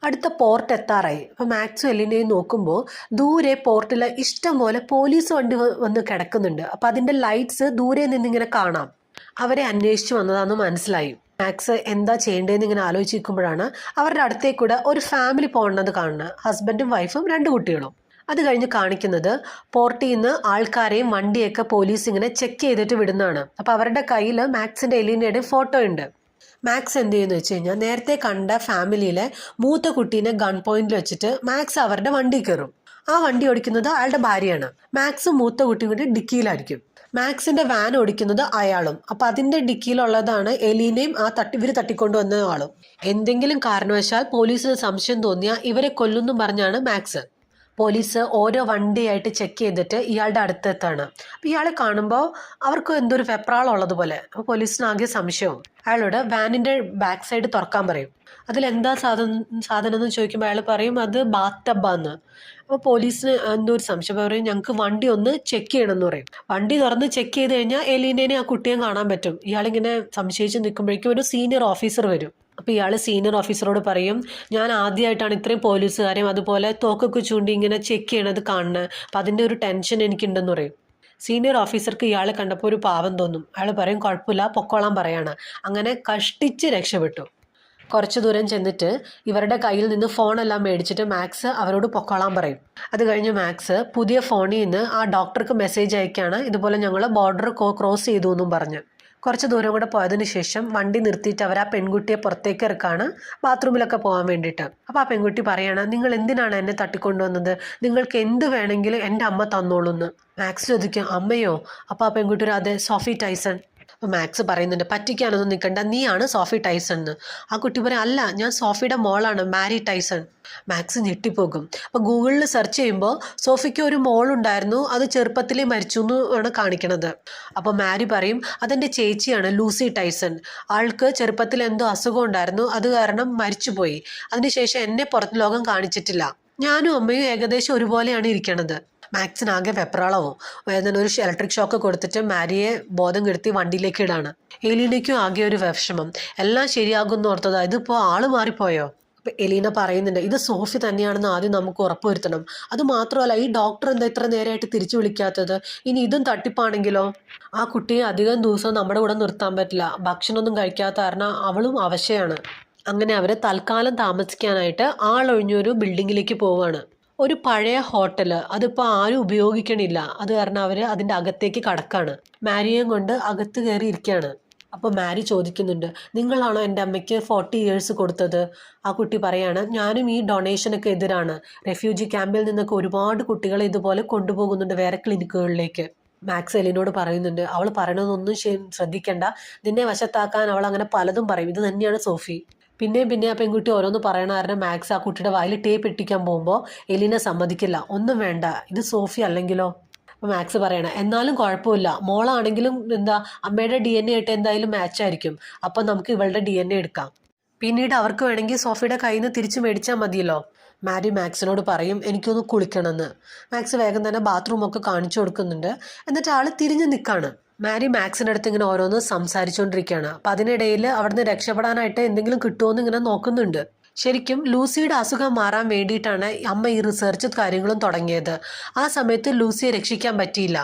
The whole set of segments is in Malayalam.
അടുത്ത പോർട്ട് എത്താറായി. അപ്പോൾ മാക്സും എലീനയും നോക്കുമ്പോൾ ദൂരെ പോർട്ടിൽ ഇഷ്ടം പോലെ പോലീസ് വണ്ടി വന്ന് കിടക്കുന്നുണ്ട്. അപ്പോൾ അതിൻ്റെ ലൈറ്റ്സ് ദൂരെ നിന്നിങ്ങനെ കാണാം. അവരെ അന്വേഷിച്ച് വന്നതാണെന്ന് മനസ്സിലായി. മാക്സ് എന്താ ചെയ്യേണ്ടതെന്ന് ഇങ്ങനെ ആലോചിക്കുമ്പോഴാണ് അവരുടെ അടുത്തേക്കൂടെ ഒരു ഫാമിലി പോകുന്നത് കാണുന്നത്. ഹസ്ബൻഡും വൈഫും 2 കുട്ടികളും. അത് കഴിഞ്ഞ് കാണിക്കുന്നത് പോർട്ടിൽ നിന്ന് ആൾക്കാരെയും വണ്ടിയൊക്കെ പോലീസ് ഇങ്ങനെ ചെക്ക് ചെയ്തിട്ട് വിടുന്നതാണ്. അപ്പോൾ അവരുടെ കയ്യിൽ മാക്സിൻ്റെ എലീനയുടെയും ഫോട്ടോ ഉണ്ട്. മാക്സ് എന്ത് ചെയ്യുന്നു വെച്ച് കഴിഞ്ഞാൽ നേരത്തെ കണ്ട ഫാമിലിയിലെ മൂത്ത കുട്ടീനെ ഗൺ പോയിന്റിൽ വെച്ചിട്ട് മാക്സ് അവരുടെ വണ്ടി കയറും. ആ വണ്ടി ഓടിക്കുന്നത് അയാളുടെ ഭാര്യയാണ്. മാക്സും മൂത്ത കുട്ടിയും കൂടി ഡിക്കിയിലായിരിക്കും. മാക്സിന്റെ വാൻ ഓടിക്കുന്നത് അയാളും. അപ്പൊ അതിന്റെ ഡിക്കിയിലുള്ളതാണ് എലീനയും ഇവർ തട്ടിക്കൊണ്ടുവന്ന ആളും. എന്തെങ്കിലും കാരണവശാൽ പോലീസിന് സംശയം തോന്നിയാൽ ഇവരെ കൊല്ലുന്നു പറഞ്ഞാണ് മാക്സ്. പോലീസ് ഓരോ വണ്ടിയായിട്ട് ചെക്ക് ചെയ്തിട്ട് ഇയാളുടെ അടുത്തെത്താണ്. അപ്പോൾ ഇയാളെ കാണുമ്പോൾ അവർക്ക് എന്തൊരു വെപ്രാളം ഉള്ളതുപോലെ. അപ്പോൾ പോലീസിനാകെ സംശയവും. അയാളോട് വാനിൻ്റെ ബാക്ക് സൈഡ് തുറക്കാൻ പറയും. അതിലെന്താ സാധനം എന്ന് ചോദിക്കുമ്പോൾ അയാൾ പറയും അത് ബാത്ത് ടബ്ബാന്ന്. അപ്പോൾ പോലീസിന് എന്തോ ഒരു സംശയം പറയും, ഞങ്ങൾക്ക് വണ്ടി ഒന്ന് ചെക്ക് ചെയ്യണമെന്ന് പറയും. വണ്ടി തുറന്ന് ചെക്ക് ചെയ്ത് കഴിഞ്ഞാൽ എലീനേനെ ആ കുട്ടിയെ കാണാൻ പറ്റും. ഇയാളിങ്ങനെ സംശയിച്ച് നിൽക്കുമ്പോഴേക്കും ഒരു സീനിയർ ഓഫീസർ വരും. അപ്പോൾ ഇയാൾ സീനിയർ ഓഫീസറോട് പറയും, ഞാൻ ആദ്യമായിട്ടാണ് ഇത്രയും പോലീസുകാരെയും അതുപോലെ തോക്കൊക്കെ ചൂണ്ടി ഇങ്ങനെ ചെക്ക് ചെയ്യണത് കാണുന്നത്. അപ്പം അതിൻ്റെ ഒരു ടെൻഷൻ എനിക്കുണ്ടെന്ന് പറയും. സീനിയർ ഓഫീസർക്ക് ഇയാളെ കണ്ടപ്പോൾ ഒരു പാവം തോന്നും. അയാൾ പറയും കുഴപ്പമില്ല പൊക്കോളാൻ പറയാണ്. അങ്ങനെ കഷ്ടിച്ച് രക്ഷപ്പെട്ടു. കുറച്ച് ദൂരം ചെന്നിട്ട് ഇവരുടെ കയ്യിൽ നിന്ന് ഫോണെല്ലാം മേടിച്ചിട്ട് മാക്സ് അവരോട് പൊക്കോളാൻ പറയും. അത് കഴിഞ്ഞ് മാക്സ് പുതിയ ഫോണിൽ നിന്ന് ആ ഡോക്ടർക്ക് മെസ്സേജ് അയക്കുകയാണ്, ഇതുപോലെ ഞങ്ങൾ ബോർഡർ ക്രോസ് ചെയ്തു എന്നും പറഞ്ഞ്. കുറച്ച് ദൂരം കൂടെ പോയതിന് ശേഷം വണ്ടി നിർത്തിയിട്ട് അവർ ആ പെൺകുട്ടിയെ പുറത്തേക്ക് ഇറക്കാണ്, ബാത്റൂമിലൊക്കെ പോകാൻ വേണ്ടിയിട്ട്. അപ്പോൾ ആ പെൺകുട്ടി പറയാണ്, നിങ്ങൾ എന്തിനാണ് എന്നെ തട്ടിക്കൊണ്ടുവന്നത്? നിങ്ങൾക്ക് എന്ത് വേണമെങ്കിലും എൻ്റെ അമ്മ തന്നോളൂന്ന്. മാക്സ് ചോദിക്കും, അമ്മയോ? അപ്പോൾ ആ പെൺകുട്ടി അതെ, സോഫി ടൈസൺ. അപ്പോൾ മാക്സ് പറയുന്നുണ്ട്, പറ്റിക്കാനൊന്നും നിൽക്കണ്ട, നീയാണ് സോഫി ടൈസൺ എന്ന്. ആ കുട്ടി പറയും, അല്ല ഞാൻ സോഫിയുടെ മോളാണ്, മാരി ടൈസൺ. മാക്സ് ഞെട്ടിപ്പോകും. അപ്പോൾ ഗൂഗിളിൽ സെർച്ച് ചെയ്യുമ്പോൾ സോഫിക്ക് ഒരു മോളുണ്ടായിരുന്നു, അത് ചെറുപ്പത്തിലേ മരിച്ചു എന്നാണ് കാണിക്കണത്. അപ്പോൾ മാരി പറയും, അതെൻ്റെ ചേച്ചിയാണ് ലൂസി ടൈസൺ, ആൾക്ക് ചെറുപ്പത്തിൽ എന്തോ അസുഖം ഉണ്ടായിരുന്നു, അത് കാരണം മരിച്ചുപോയി. അതിനുശേഷം എന്നെ പുറത്ത് ലോകം കാണിച്ചിട്ടില്ല. ഞാനും അമ്മയും ഏകദേശം ഒരുപോലെയാണ് ഇരിക്കണത്. മാക്സിനാകെ വെപ്രാളവും. വേദന ഒരു ഇലക്ട്രിക് ഷോക്ക് കൊടുത്തിട്ട് മാരിയെ ബോധം കെടുത്തി വണ്ടിയിലേക്ക് ഇടാണ്. എലീനയ്ക്കും ആകെ ഒരു വിഷമം. എല്ലാം ശരിയാകുമെന്ന് ഓർത്തതാ, ഇതിപ്പോൾ ആള് മാറിപ്പോയോ? അപ്പം എലീന പറയുന്നുണ്ട്, ഇത് സോഫി തന്നെയാണെന്ന് ആദ്യം നമുക്ക് ഉറപ്പുവരുത്തണം. അത് മാത്രമല്ല, ഈ ഡോക്ടർ എന്താ ഇത്ര നേരമായിട്ട് തിരിച്ചു വിളിക്കാത്തത്? ഇനി ഇതും തട്ടിപ്പാണെങ്കിലോ? ആ കുട്ടിയെ അധികം ദിവസം നമ്മുടെ കൂടെ നിർത്താൻ പറ്റില്ല, ഭക്ഷണമൊന്നും കഴിക്കാത്ത കാരണം അവളും അവശയാണ്. അങ്ങനെ അവർ തൽക്കാലം താമസിക്കാനായിട്ട് ആളൊഴിഞ്ഞൊരു ബിൽഡിങ്ങിലേക്ക് പോവുകയാണ്. ഒരു പഴയ ഹോട്ടൽ, അതിപ്പോൾ ആരും ഉപയോഗിക്കണില്ല. അത് കാരണം അവർ അതിൻ്റെ അകത്തേക്ക് കടക്കാണ്. മാരിയെയും കൊണ്ട് അകത്ത് കയറി ഇരിക്കുകയാണ്. അപ്പോൾ മാരി ചോദിക്കുന്നുണ്ട്, നിങ്ങളാണോ എൻ്റെ അമ്മയ്ക്ക് 40 years കൊടുത്തത്? ആ കുട്ടി പറയാണ്, ഞാനും ഈ ഡൊണേഷനൊക്കെ എതിരാണ്. റെഫ്യൂജി ക്യാമ്പിൽ നിന്നൊക്കെ ഒരുപാട് കുട്ടികളെ ഇതുപോലെ കൊണ്ടുപോകുന്നുണ്ട് വേറെ ക്ലിനിക്കുകളിലേക്ക്. മാക്സ് എലിനോട് പറയുന്നുണ്ട്, അവൾ പറയണതൊന്നും ശ്രദ്ധിക്കണ്ട, നിന്നെ വശത്താക്കാൻ അവൾ അങ്ങനെ പലതും പറയും, ഇത് തന്നെയാണ് സോഫി. പിന്നെ ആ പെൺകുട്ടി ഓരോന്ന് പറയണ കാരണം മാക്സ് ആ കുട്ടിയുടെ വായിൽ ടേപ്പ് ഇട്ടിക്കാൻ പോകുമ്പോൾ എലീന സമ്മതിക്കില്ല. ഒന്നും വേണ്ട, ഇത് സോഫി അല്ലെങ്കിലോ? അപ്പോൾ മാക്സ് പറയണ, എന്നാലും കുഴപ്പമില്ല, മോളാണെങ്കിലും എന്താ അമ്മയുടെ DNA ആയിട്ട് എന്തായാലും മാച്ച് ആയിരിക്കും, അപ്പം നമുക്ക് ഇവളുടെ DNA എടുക്കാം, പിന്നീട് അവർക്ക് വേണമെങ്കിൽ സോഫിയുടെ കയ്യിൽ നിന്ന് തിരിച്ചു മേടിച്ചാൽ മതിയല്ലോ. മാരി മാക്സിനോട് പറയും, എനിക്കൊന്ന് കുളിക്കണമെന്ന്. മാക്സ് വേഗം തന്നെ ബാത്റൂമൊക്കെ കാണിച്ചു കൊടുക്കുന്നുണ്ട്. എന്നിട്ട് ആൾ തിരിഞ്ഞു നിൽക്കാണ്. മാരി മാക്സിൻ്റെ അടുത്ത് ഇങ്ങനെ ഓരോന്ന് സംസാരിച്ചുകൊണ്ടിരിക്കുകയാണ്. അപ്പം അതിനിടയിൽ അവിടുന്ന് രക്ഷപ്പെടാനായിട്ട് എന്തെങ്കിലും കിട്ടുമോയെന്ന് ഇങ്ങനെ നോക്കുന്നുണ്ട്. ശരിക്കും ലൂസിയുടെ അസുഖം മാറാൻ വേണ്ടിയിട്ടാണ് അമ്മ ഈ റിസർച്ച് കാര്യങ്ങളും തുടങ്ങിയത്. ആ സമയത്ത് ലൂസിയെ രക്ഷിക്കാൻ പറ്റിയില്ല.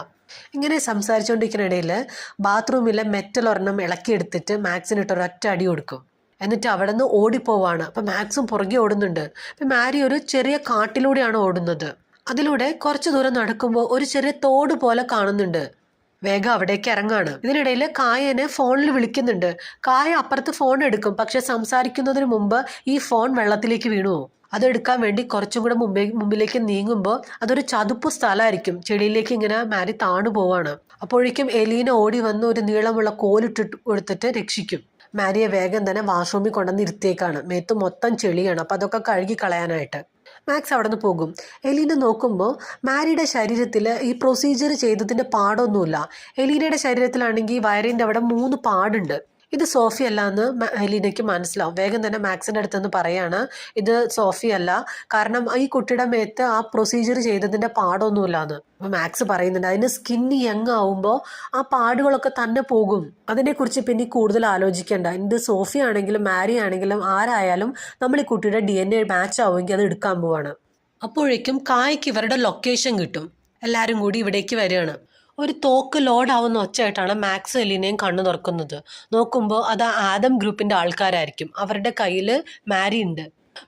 ഇങ്ങനെ സംസാരിച്ചുകൊണ്ടിരിക്കുന്ന ഇടയിൽ ബാത്റൂമിലെ മെറ്റൽ ഒരെണ്ണം ഇളക്കിയെടുത്തിട്ട് മാക്സിനിട്ടൊരൊറ്റ അടി കൊടുക്കും. എന്നിട്ട് അവിടെ നിന്ന് ഓടിപ്പോവാണ്. അപ്പം മാക്സും പുറകെ ഓടുന്നുണ്ട്. അപ്പം മാരി ഒരു ചെറിയ കാട്ടിലൂടെയാണ് ഓടുന്നത്. അതിലൂടെ കുറച്ച് ദൂരം നടക്കുമ്പോൾ ഒരു ചെറിയ തോട് പോലെ കാണുന്നുണ്ട്. വേഗം അവിടേക്ക് ഇറങ്ങാണ്. ഇതിനിടയിൽ കായനെ ഫോണിൽ വിളിക്കുന്നുണ്ട്. കായ അപ്പുറത്ത് ഫോൺ എടുക്കും, പക്ഷെ സംസാരിക്കുന്നതിന് മുമ്പ് ഈ ഫോൺ വെള്ളത്തിലേക്ക് വീണു. അതെടുക്കാൻ വേണ്ടി കുറച്ചും കൂടെ മുമ്പിലേക്ക് നീങ്ങുമ്പോൾ അതൊരു ചതുപ്പ് സ്ഥലമായിരിക്കും. ചെടിയിലേക്ക് ഇങ്ങനെ മാരി താണു പോവാണ്. അപ്പോഴേക്കും എലീന ഓടി വന്ന് ഒരു നീളമുള്ള കോലിട്ടിട്ട് കൊടുത്തിട്ട് രക്ഷിക്കും. മാരിയെ വേഗം തന്നെ വാഷ്റൂമിൽ കൊണ്ടുവന്ന് ഇരുത്തിയേക്കാണ്. മേത്ത് മൊത്തം ചെളിയാണ്. അപ്പം അതൊക്കെ കഴുകി കളയാനായിട്ട് മാക്സ് അവിടെ നിന്ന് പോകും. എലീന നോക്കുമ്പോൾ മാരിയുടെ ശരീരത്തിൽ ഈ പ്രൊസീജിയർ ചെയ്തതിൻ്റെ പാടൊന്നുമില്ല. എലീനയുടെ ശരീരത്തിലാണെങ്കിൽ വയറിൻ്റെ അവിടെ 3 പാടുണ്ട്. ഇത് സോഫി അല്ല എന്ന് എലീനയ്ക്ക് മനസ്സിലാവും. വേഗം തന്നെ മാക്സിൻ്റെ അടുത്തുനിന്ന് പറയാണ് ഇത് സോഫി അല്ല, കാരണം ഈ കുട്ടിയുടെ മേത്ത് ആ പ്രൊസീജിയർ ചെയ്തതിൻ്റെ പാടൊന്നുമില്ലാന്ന്. അപ്പോൾ മാക്സ് പറയുന്നുണ്ട് അതിന് സ്കിന്ന് യങ് ആവുമ്പോൾ ആ പാടുകളൊക്കെ തന്നെ പോകും, അതിനെക്കുറിച്ച് പിന്നെ കൂടുതൽ ആലോചിക്കേണ്ട. ഇത് സോഫി ആണെങ്കിലും മാരി ആണെങ്കിലും ആരായാലും നമ്മൾ ഈ കുട്ടിയുടെ DNA മാച്ച് ആവുമെങ്കിൽ അത് എടുക്കാൻ പോവാണ്. അപ്പോഴേക്കും കായ്ക്ക് ഇവരുടെ ലൊക്കേഷൻ കിട്ടും. എല്ലാവരും കൂടി ഇവിടേക്ക് വരികയാണ്. ഒരു തോക്ക് ലോഡാവുന്ന ഒച്ചയായിട്ടാണ് മാക്സ് എലീനയും കണ്ണു തുറക്കുന്നത്. നോക്കുമ്പോൾ അത് ആദം ഗ്രൂപ്പിൻ്റെ ആൾക്കാരായിരിക്കും. അവരുടെ കയ്യിൽ മാരി ഉണ്ട്.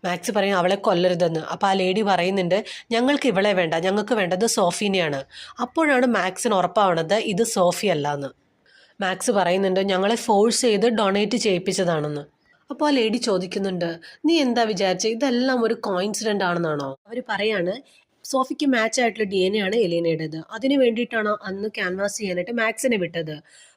മാക്സ് പറയും അവളെ കൊല്ലരുതെന്ന്. അപ്പോൾ ആ ലേഡി പറയുന്നുണ്ട് ഞങ്ങൾക്ക് ഇവളെ വേണ്ട, ഞങ്ങൾക്ക് വേണ്ടത് സോഫീനെയാണ്. അപ്പോഴാണ് മാക്സിന് ഉറപ്പാവണത് ഇത് സോഫി അല്ലാന്ന്. മാക്സ് പറയുന്നുണ്ട് ഞങ്ങളെ ഫോഴ്സ് ചെയ്ത് ഡൊണേറ്റ് ചെയ്യിപ്പിച്ചതാണെന്ന്. അപ്പോൾ ആ ലേഡി ചോദിക്കുന്നുണ്ട് നീ എന്താ വിചാരിച്ചത്, ഇതെല്ലാം ഒരു കോയിൻസിഡൻ്റ് ആണെന്നാണോ? അവർ പറയാണ് സോഫിക്ക് മാച്ച് ആയിട്ടുള്ള DNA ആണ് എലീനയുടേത്. അതിന് വേണ്ടിയിട്ടാണ് അന്ന് ക്യാൻവാസ് ചെയ്യാനായിട്ട് മാക്സിനെ വിട്ടത്.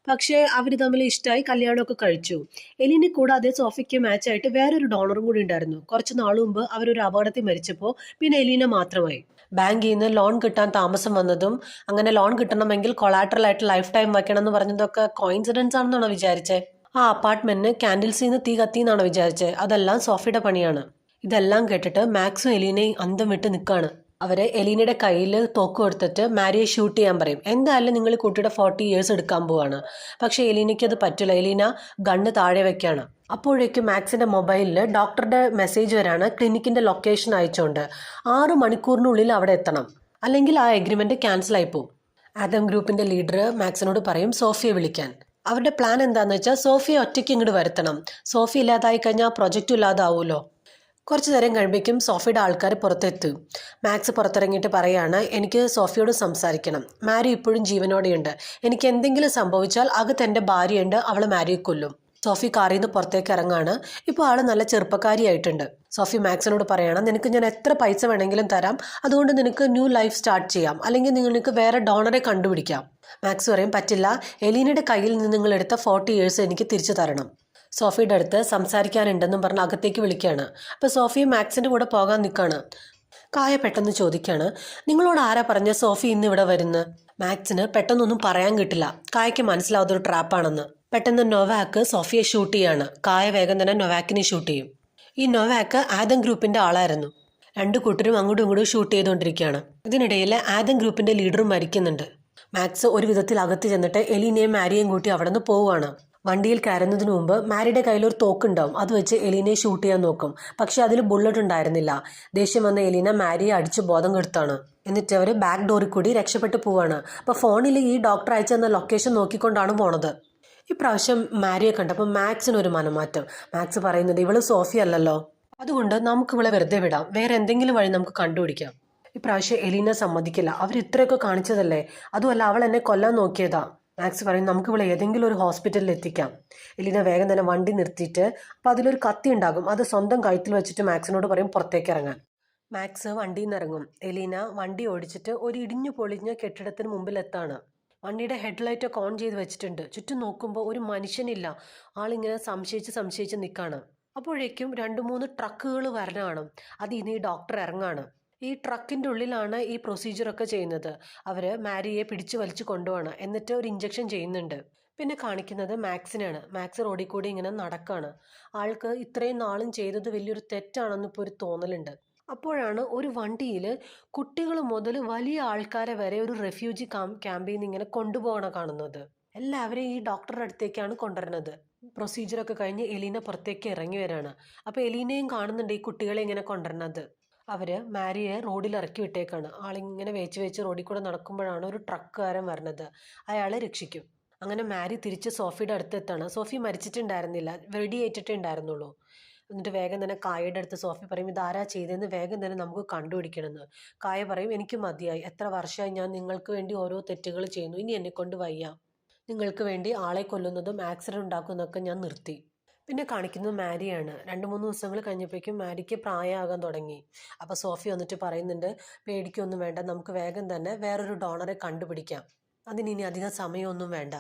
പക്ഷേ അവർ തമ്മിൽ ഇഷ്ടമായി കല്യാണമൊക്കെ കഴിച്ചു. എലീനെ കൂടാതെ സോഫിക്ക് മാച്ചായിട്ട് വേറൊരു ഡോണറും കൂടി ഉണ്ടായിരുന്നു. കുറച്ച് നാൾ മുമ്പ് അവരൊരു അപകടത്തിൽ മരിച്ചപ്പോൾ പിന്നെ എലീന മാത്രമായി. ബാങ്കിൽ നിന്ന് ലോൺ കിട്ടാൻ താമസം വന്നതും അങ്ങനെ ലോൺ കിട്ടണമെങ്കിൽ കൊളാട്രലായിട്ട് ലൈഫ് ടൈം വയ്ക്കണം എന്ന് പറഞ്ഞതൊക്കെ കോയിൻസിഡൻസ് ആണെന്നാണോ വിചാരിച്ചേ? ആ അപ്പാർട്ട്മെന്റിന് കാൻഡിൽസിൽ നിന്ന് തീ കത്തിന്നാണോ വിചാരിച്ചത്? അതെല്ലാം സോഫിയുടെ പണിയാണ്. ഇതെല്ലാം കേട്ടിട്ട് മാക്സും എലീനയും അന്തം വിട്ട് നിൽക്കാണ്. അവരെ എലീനയുടെ കയ്യിൽ തോക്ക് കൊടുത്തിട്ട് മാരിയെ ഷൂട്ട് ചെയ്യാൻ പറയും. എന്തായാലും നിങ്ങൾ കുട്ടിയുടെ 40 years എടുക്കാൻ പോവാണ്. പക്ഷേ എലീനയ്ക്ക് അത് പറ്റില്ല. എലീന ഗണ്ണ് താഴെ വെക്കാണ്. അപ്പോഴേക്കും മാക്സിന്റെ മൊബൈലിൽ ഡോക്ടറുടെ മെസ്സേജ് വരാണ് ക്ലിനിക്കിന്റെ ലൊക്കേഷൻ അയച്ചുകൊണ്ട് 6 മണിക്കൂറിനുള്ളിൽ അവിടെ എത്തണം, അല്ലെങ്കിൽ ആ എഗ്രിമെന്റ് ക്യാൻസൽ ആയി പോകും. ആദം ഗ്രൂപ്പിന്റെ ലീഡർ മാക്സിനോട് പറയും സോഫിയെ വിളിക്കാൻ. അവരുടെ പ്ലാൻ എന്താണെന്ന് വെച്ചാൽ സോഫിയെ ഒറ്റയ്ക്ക് ഇങ്ങോട്ട് വരുത്തണം. സോഫി ഇല്ലാതായി കഴിഞ്ഞാൽ പ്രൊജക്റ്റും ഇല്ലാതാവുമല്ലോ. കുറച്ച് നേരം കഴിയുമ്പോഴേക്കും സോഫിയുടെ ആൾക്കാർ പുറത്തെത്തും. മാക്സ് പുറത്തിറങ്ങിയിട്ട് പറയാണ് എനിക്ക് സോഫിയോട് സംസാരിക്കണം. മാരി ഇപ്പോഴും ജീവനോടെയുണ്ട്. എനിക്ക് എന്തെങ്കിലും സംഭവിച്ചാൽ അകത്ത് എൻ്റെ ഭാര്യയുണ്ട്, അവൾ മാരിയെ കൊല്ലും. സോഫി കാറിൽ നിന്ന് പുറത്തേക്ക് ഇറങ്ങാണ്. ഇപ്പോൾ ആൾ നല്ല ചെറുപ്പക്കാരിയായിട്ടുണ്ട്. സോഫി മാക്സിനോട് പറയണം നിനക്ക് ഞാൻ എത്ര പൈസ വേണമെങ്കിലും തരാം, അതുകൊണ്ട് നിനക്ക് ന്യൂ ലൈഫ് സ്റ്റാർട്ട് ചെയ്യാം, അല്ലെങ്കിൽ നിങ്ങൾക്ക് വേറെ ഡോണറെ കണ്ടുപിടിക്കാം. മാക്സ് പറയും പറ്റില്ല, എലീനയുടെ കയ്യിൽ നിന്ന് നിങ്ങൾ എടുത്ത 40 years എനിക്ക് തിരിച്ചു തരണം. സോഫിയുടെ അടുത്ത് സംസാരിക്കാനുണ്ടെന്നും പറഞ്ഞ് അകത്തേക്ക് വിളിക്കുകയാണ്. അപ്പോൾ സോഫി മാക്സിൻ്റെ കൂടെ പോകാൻ നിൽക്കുകയാണ്. കായ പെട്ടെന്ന് ചോദിക്കുകയാണ് നിങ്ങളോട് ആരാ പറഞ്ഞ സോഫി ഇന്ന് ഇവിടെ വരുന്നത്? മാക്സിന് പെട്ടെന്നൊന്നും പറയാൻ കിട്ടില്ല. കായയ്ക്ക് മനസ്സിലാവുന്നൊരു ട്രാപ്പാണെന്ന്. പെട്ടെന്ന് നൊവാക്ക് സോഫിയെ ഷൂട്ട് ചെയ്യാണ്. കായ വേഗം തന്നെ നൊവാക്കിനെ ഷൂട്ട് ചെയ്യും. ഈ നൊവാക്ക് ആദം ഗ്രൂപ്പിൻ്റെ ആളായിരുന്നു. 2 കൂട്ടരും അങ്ങോട്ടും ഇങ്ങോട്ടും ഷൂട്ട് ചെയ്തുകൊണ്ടിരിക്കുകയാണ്. ഇതിനിടയിൽ ആദം ഗ്രൂപ്പിൻ്റെ ലീഡറും മരിക്കുന്നുണ്ട്. മാക്സ് ഒരു വിധത്തിൽ അകത്ത് ചെന്നിട്ട് എലീനയും മാരിയെയും കൂട്ടി അവിടെ നിന്ന് പോവുകയാണ്. വണ്ടിയിൽ കയറുന്നതിന് മുമ്പ് മാരിയുടെ കയ്യിലൊരു തോക്കുണ്ടാവും. അത് വെച്ച് എലീനയെ ഷൂട്ട് ചെയ്യാൻ നോക്കും. പക്ഷെ അതിൽ ബുള്ളറ്റ് ഉണ്ടായിരുന്നില്ല. ദേഷ്യം വന്ന എലീന മാരിയെ അടിച്ച് ബോധം കെടുത്താണ്. എന്നിട്ട് അവർ ബാക്ക് ഡോറിൽ കൂടി രക്ഷപ്പെട്ടു പോവാണ്. അപ്പോൾ ഫോണിൽ ഈ ഡോക്ടർ അയച്ചെന്ന ലൊക്കേഷൻ നോക്കിക്കൊണ്ടാണ് പോണത്. ഇപ്രാവശ്യം മാരിയെ കണ്ടപ്പോൾ മാക്സിനൊരു മനമാറ്റം. മാക്സ് പറയുന്നത് ഇവള് സോഫി അല്ലല്ലോ, അതുകൊണ്ട് നമുക്ക് ഇവളെ വെറുതെ വിടാം, വേറെ എന്തെങ്കിലും വഴി നമുക്ക് കണ്ടുപിടിക്കാം. ഇപ്രാവശ്യം എലീന സമ്മതിക്കില്ല. അവർ ഇത്രയൊക്കെ കാണിച്ചതല്ലേ, അതുമല്ല അവൾ എന്നെ കൊല്ലാൻ നോക്കിയതാ. മാക്സ് പറയും നമുക്ക് ഇവിടെ ഏതെങ്കിലും ഒരു ഹോസ്പിറ്റലിൽ എത്തിക്കാം. എലീന വേഗം തന്നെ വണ്ടി നിർത്തിയിട്ട് അപ്പോൾ അതിലൊരു കത്തി ഉണ്ടാകും, അത് സ്വന്തം കഴുത്തിൽ വെച്ചിട്ട് മാക്സിനോട് പറയും പുറത്തേക്ക് ഇറങ്ങാൻ. മാക്സ് വണ്ടിയിൽ നിന്ന് ഇറങ്ങും. എലീന വണ്ടി ഓടിച്ചിട്ട് ഒരു ഇടിഞ്ഞു പൊളിഞ്ഞ കെട്ടിടത്തിന് മുമ്പിൽ എത്താണ്. വണ്ടിയുടെ ഹെഡ്ലൈറ്റൊക്കെ ഓൺ ചെയ്ത് വെച്ചിട്ടുണ്ട്. ചുറ്റും നോക്കുമ്പോൾ ഒരു മനുഷ്യനില്ല. ആളിങ്ങനെ സംശയിച്ച് നിൽക്കാണ്. അപ്പോഴേക്കും 2-3 ട്രക്കുകൾ വരണമാണ്. അത് ഇനി ഡോക്ടർ ഇറങ്ങാണ്. ഈ ട്രക്കിൻ്റെ ഉള്ളിലാണ് ഈ പ്രൊസീജിയറൊക്കെ ചെയ്യുന്നത്. അവർ മാരിയെ പിടിച്ചു വലിച്ചു കൊണ്ടുപോവാണ്. എന്നിട്ട് ഒരു ഇഞ്ചക്ഷൻ ചെയ്യുന്നുണ്ട്. പിന്നെ കാണിക്കുന്നത് മാക്സിനാണ്. മാക്സ് റോഡിൽ കൂടി ഇങ്ങനെ നടക്കാണ്. ആൾക്ക് ഇത്രയും നാളും ചെയ്തത് വലിയൊരു തെറ്റാണെന്ന് ഇപ്പോൾ ഒരു തോന്നലുണ്ട്. അപ്പോഴാണ് ഒരു വണ്ടിയിൽ കുട്ടികൾ മുതൽ വലിയ ആൾക്കാരെ വരെ ഒരു റെഫ്യൂജി ക്യാമ്പിൽ നിന്ന് ഇങ്ങനെ കൊണ്ടുപോകണം കാണുന്നത്. എല്ലാവരെയും ഈ ഡോക്ടറുടെ അടുത്തേക്കാണ് കൊണ്ടുവരുന്നത്. പ്രൊസീജിയറൊക്കെ കഴിഞ്ഞ് എലീന പുറത്തേക്ക് ഇറങ്ങി വരാണ്. അപ്പോൾ എലീനയും കാണുന്നുണ്ട് ഈ കുട്ടികളെ ഇങ്ങനെ കൊണ്ടുവരുന്നത്. അവർ മാരിയെ റോഡിൽ ഇറക്കി വിട്ടേക്കാണ്. ആളിങ്ങനെ വേച്ച് റോഡിൽ കൂടെ നടക്കുമ്പോഴാണ് ഒരു ട്രക്കുകാരൻ വരുന്നത്. അയാളെ രക്ഷിക്കും. അങ്ങനെ മാരി തിരിച്ച് സോഫിയുടെ അടുത്തെത്താണ്. സോഫി മരിച്ചിട്ടുണ്ടായിരുന്നില്ല, വെടിയേറ്റിട്ടേ ഉണ്ടായിരുന്നുള്ളൂ. എന്നിട്ട് വേഗം തന്നെ കായയുടെ അടുത്ത് സോഫി പറയും ഇതാരാ ചെയ്തതെന്ന് വേഗം തന്നെ നമുക്ക് കണ്ടുപിടിക്കണമെന്ന്. കായ പറയും എനിക്ക് മതിയായി, എത്ര വർഷമായി ഞാൻ നിങ്ങൾക്ക് വേണ്ടി ഓരോ തെറ്റുകൾ ചെയ്യുന്നു, ഇനി എന്നെക്കൊണ്ട് വയ്യ. നിങ്ങൾക്ക് വേണ്ടി ആളെ കൊല്ലുന്നതും ആക്സിഡൻറ്റ് ഉണ്ടാക്കുന്നതൊക്കെ ഞാൻ നിർത്തി. പിന്നെ കാണിക്കുന്നത് മാരിയാണ്. 2-3 ദിവസങ്ങൾ കഴിഞ്ഞപ്പോഴേക്കും മാരിക്ക് പ്രായമാകാൻ തുടങ്ങി. അപ്പോൾ സോഫി വന്നിട്ട് പറയുന്നുണ്ട് പേടിക്കൊന്നും വേണ്ട, നമുക്ക് വേഗം തന്നെ വേറൊരു ഡോണറെ കണ്ടുപിടിക്കാം, അതിനി അധികം സമയമൊന്നും വേണ്ട.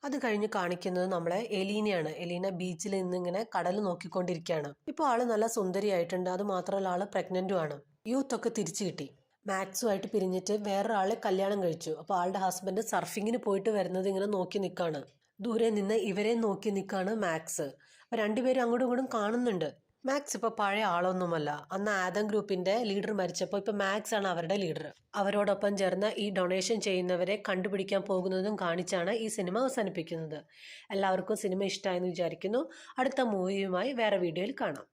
അത് കഴിഞ്ഞ് കാണിക്കുന്നത് നമ്മളെ എലീനയാണ്. എലീന ബീച്ചിൽ നിന്നിങ്ങനെ കടൽ നോക്കിക്കൊണ്ടിരിക്കുകയാണ്. ഇപ്പോൾ ആള് നല്ല സുന്ദരിയായിട്ടുണ്ട്. അത് മാത്രമല്ല ആള് പ്രഗ്നന്റും ആണ്. യൂത്തൊക്കെ തിരിച്ചു കിട്ടി. മാക്സുമായിട്ട് പിരിഞ്ഞിട്ട് വേറൊരാളെ കല്യാണം കഴിച്ചു. അപ്പോൾ ആളുടെ ഹസ്ബൻഡ് സർഫിങ്ങിന് പോയിട്ട് വരുന്നത് ഇങ്ങനെ നോക്കി നിൽക്കുകയാണ്. ദൂരെ നിന്ന് ഇവരെ നോക്കി നിൽക്കാണ് മാക്സ്. അപ്പോൾ രണ്ടുപേരും അങ്ങോട്ടും ഇങ്ങോട്ടും കാണുന്നുണ്ട്. മാക്സ് ഇപ്പോൾ പഴയ ആളൊന്നുമല്ല. അന്ന് ആദം ഗ്രൂപ്പിന്റെ ലീഡർ മരിച്ചപ്പോൾ ഇപ്പോൾ മാക്സ് ആണ് അവരുടെ ലീഡർ. അവരോടൊപ്പം ചേർന്ന് ഈ ഡൊണേഷൻ ചെയ്യുന്നവരെ കണ്ടുപിടിക്കാൻ പോകുന്നതും കാണിച്ചാണ് ഈ സിനിമ അവസാനിപ്പിക്കുന്നത്. എല്ലാവർക്കും സിനിമ ഇഷ്ടമായെന്ന് വിചാരിക്കുന്നു. അടുത്ത മൂവിയുമായി വേറെ വീഡിയോയിൽ കാണാം.